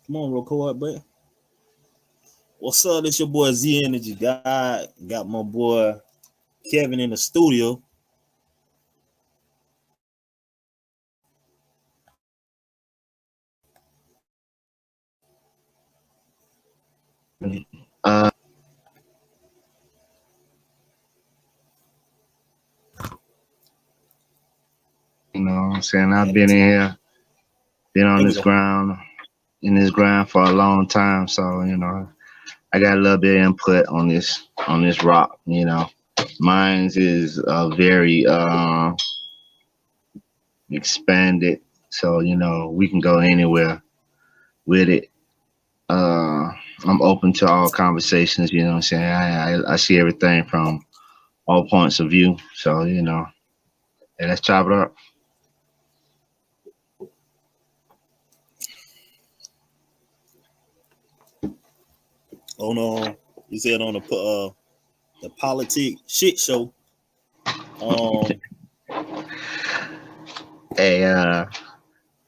Come on, record, but what's up? This your boy Z Energy God. Got my boy Kevin in the studio. Uh, what I'm saying? I've Add it been to in it. here, been on There we this go. ground, for a long time. So, I got a little bit of input on this rock. Mine's is very expanded. So, we can go anywhere with it. Uh, I'm open to all conversations, you know what I'm saying? I see everything from all points of view. So, hey, let's chop it up. On you said on the politic shit show. Um, Hey, how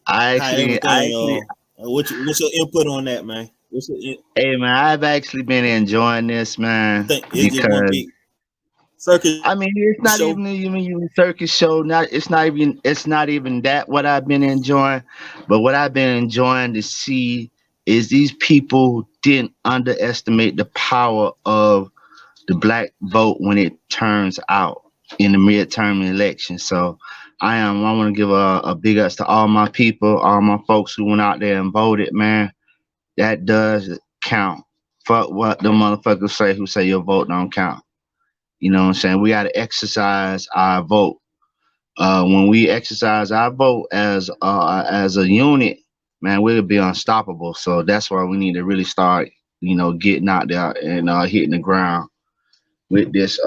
I everything. actually, What's your input on that, man? hey man, I've actually been enjoying this, You man, think it's just one because big circus I mean it's not show? even a circus show. It's not even that what I've been enjoying, but what I've been enjoying to see is these people didn't underestimate the power of the black vote when it turns out in the midterm election. So I want to give a big ups to all my people, all my folks who went out there and voted, man. That does count. Fuck what the motherfuckers say who say your vote don't count. You know what I'm saying? We got to exercise our vote. When we exercise our vote as a unit, man, we'll be unstoppable. So that's why we need to really start, getting out there and hitting the ground with this.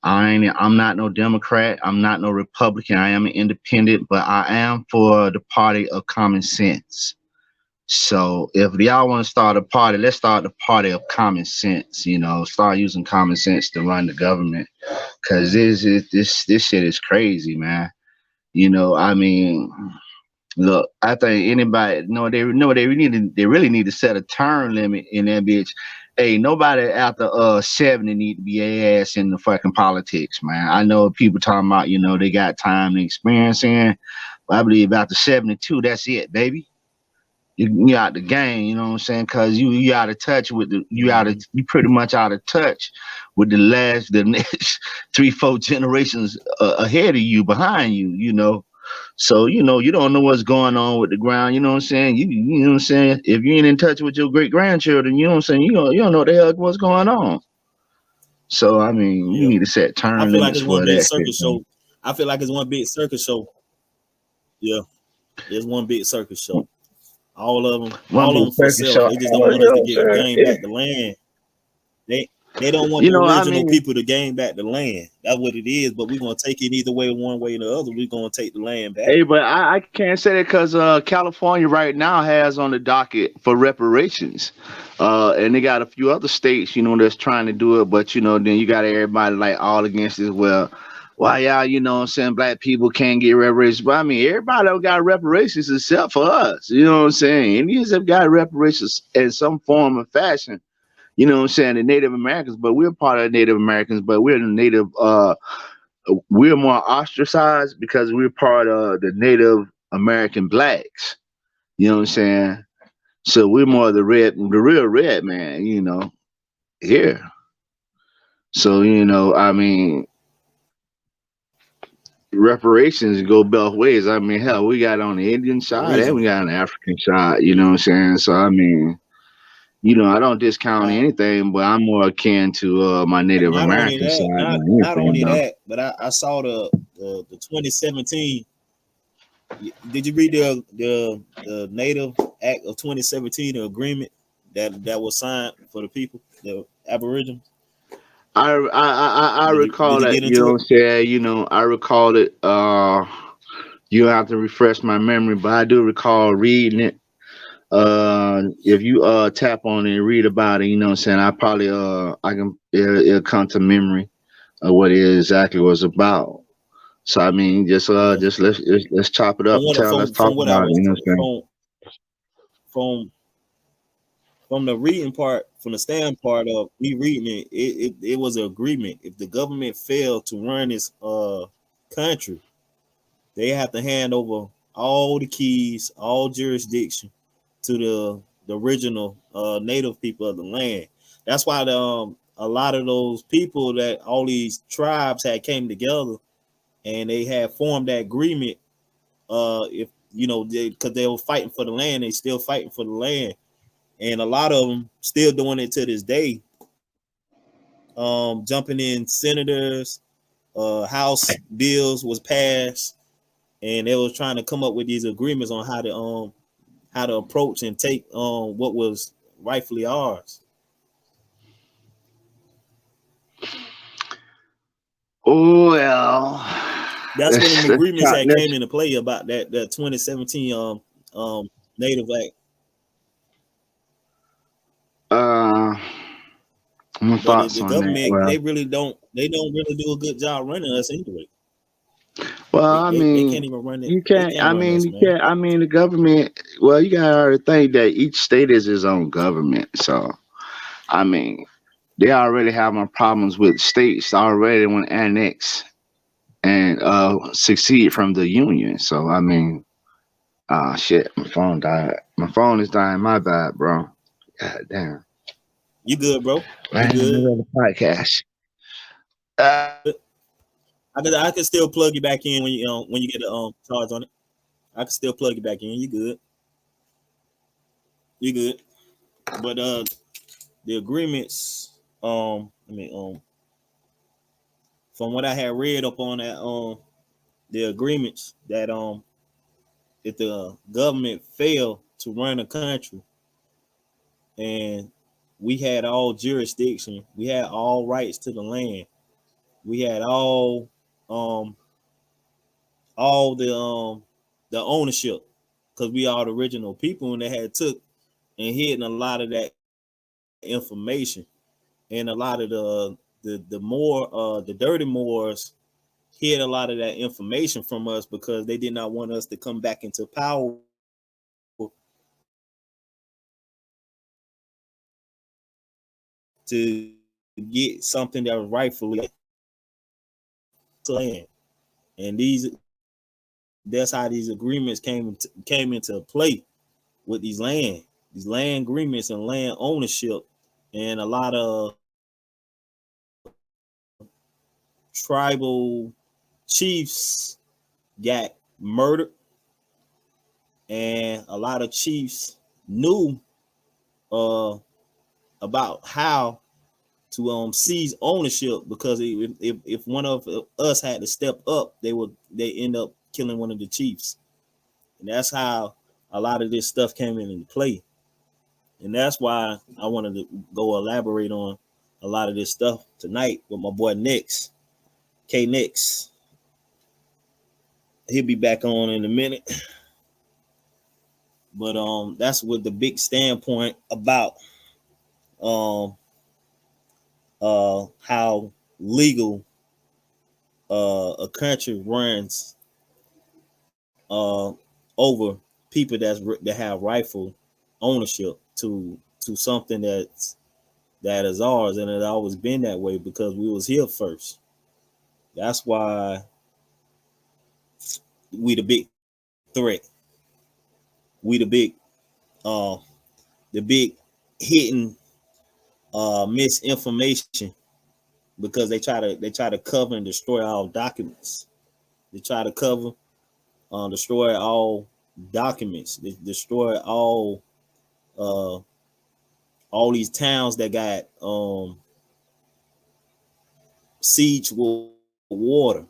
I'm not no Democrat. I'm not no Republican. I am an independent, but I am for the party of common sense. So if y'all want to start a party, let's start the party of common sense. Start using common sense to run the government, cause this shit is crazy, man. I mean, look, I think anybody they really need to set a term limit in that bitch. Hey, nobody after 70 need to be a ass in the fucking politics, man. I know people talking about they got time and experience in, but I believe after 72, that's it, baby. You out the game, you know what I'm saying? Cause you out of touch with Mm-hmm. you pretty much out of touch with the next 3 4 generations ahead of you, behind you. So you don't know what's going on with the ground. You know what I'm saying? You know what I'm saying? If you ain't in touch with your great grandchildren, you know what I'm saying? You don't know what the hell what's going on. So I mean, we Yeah, need to set I term feel like limits it's one for big that shit, circus man. show. I feel like it's one big circus show. Yeah, it's one big circus show. One All of big them for circus self. show. They just don't You want us know to what I'm get saying? gain Yeah. back the land. They they don't want the I original mean, people to gain back the land. That's what it is. But we're gonna take it either way, one way or the other. We're gonna take the land back. hey, but I can't say that because California right now has on the docket for reparations, and they got a few other states, that's trying to do it. But then you got everybody like all against it. Well, why y'all, what I'm saying, black people can't get reparations? But I mean, everybody have got reparations except for us. You know what I'm saying? Indians have got reparations in some form or fashion. You know what I'm saying? The Native Americans, but we're part of the Native Americans, but we're the Native. We're more ostracized because we're part of the Native American blacks. You know what I'm saying? So we're more the real red man, here. So, I mean, reparations go both ways. I mean, hell, we got on the Indian side and Original. we got on the African side, you know what I'm saying? So, I mean, I don't discount Not anything, but I'm more akin to my Native not only American that, side not than not anything, only though. that, but I saw the 2017. Did you read the Native Act of 2017, the agreement that was signed for the people, the Aboriginals? I Did recall you that, get into what it? I'm saying, I recall it. You have to refresh my memory, but I do recall reading it. If you tap on it and read about it, what I'm saying, I probably it'll come to memory of what it exactly was about. So I mean, just Yeah. let's chop it up and let's From talk what I about it. was You know what I'm saying? from from the reading part, from the stand part of me reading it, it was an agreement. If the government failed to run this country, they have to hand over all the keys, all jurisdiction to the original native people of the land. That's why a lot of those people, that all these tribes had came together and they had formed that agreement. If you know, because they were fighting for the land, they still fighting for the land, and a lot of them still doing it to this day. Jumping in senators, House bills was passed, and they was trying to come up with these agreements on how to approach and take what was rightfully ours. Well, That's when the let's agreements try. had Let's came into play about that 2017 Native Act. uh, my But thoughts the on that. government, they don't really do a good job running us anyway. Well, They I they, they can't mean, even run it. you They can't. can't I run mean, us, you man. can't. I mean, the government. Well, you gotta think that each state is its own government. So, I mean, they already having problems with states already when annex and succeed from the union. So, I mean, shit, my phone died. My phone is dying. My bad, bro. God damn. You good, bro? Right You in the good? middle of the podcast. I can still plug you back in when you get a charge on it. I can still plug you back in. You good? You good? But the agreements, I mean, from what I had read up on that, the agreements that if the government failed to run a country and we had all jurisdiction, we had all rights to the land, we had um all the ownership because we are the original people, and they had took and hidden a lot of that information, and a lot of the dirty Moors hid a lot of that information from us because they did not want us to come back into power to get something that was rightfully land. And that's how these agreements came into play with these land agreements and land ownership, and a lot of tribal chiefs got murdered, and a lot of chiefs knew uh about how to seize ownership, because if one of us had to step up, they end up killing one of the chiefs. And that's how a lot of this stuff came into play. And that's why I wanted to go elaborate on a lot of this stuff tonight with my boy nexxx, K nexxx. He'll be back on in a minute. But that's what the big standpoint about um how legal a country runs over people that have rightful ownership to something that is ours, and it always been that way because we was here first. That's why we the big threat. We uh the big hidden misinformation, because they try to cover and destroy all documents. They try to cover, destroy all documents. They destroy uh all these towns that got siege with water.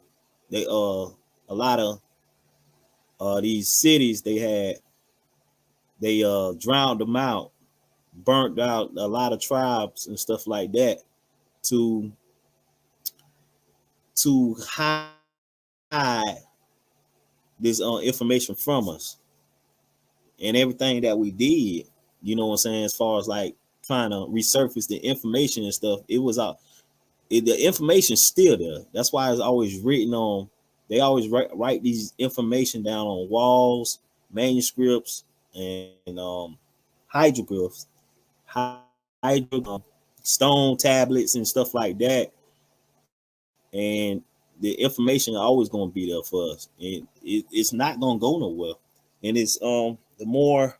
They a lot of these cities they drowned them out, burnt out a lot of tribes and stuff like that to hide this information from us, and everything that we did. You know what I'm saying? As far as like trying to resurface the information and stuff, it was out. The information's still there. That's why it's always written on. They always write these information down on walls, manuscripts, and hydrographs, stone tablets and stuff like that, and the information always going to be there for us, and it's not going to go nowhere. And it's the more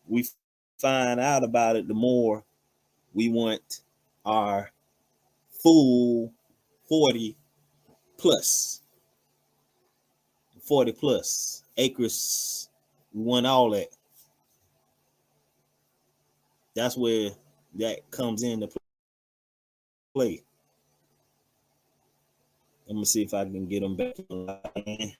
we find out about it, the more we want our full 40 plus 40 plus acres. We want all that. That's where that comes into play. Let me see if I can get them back online.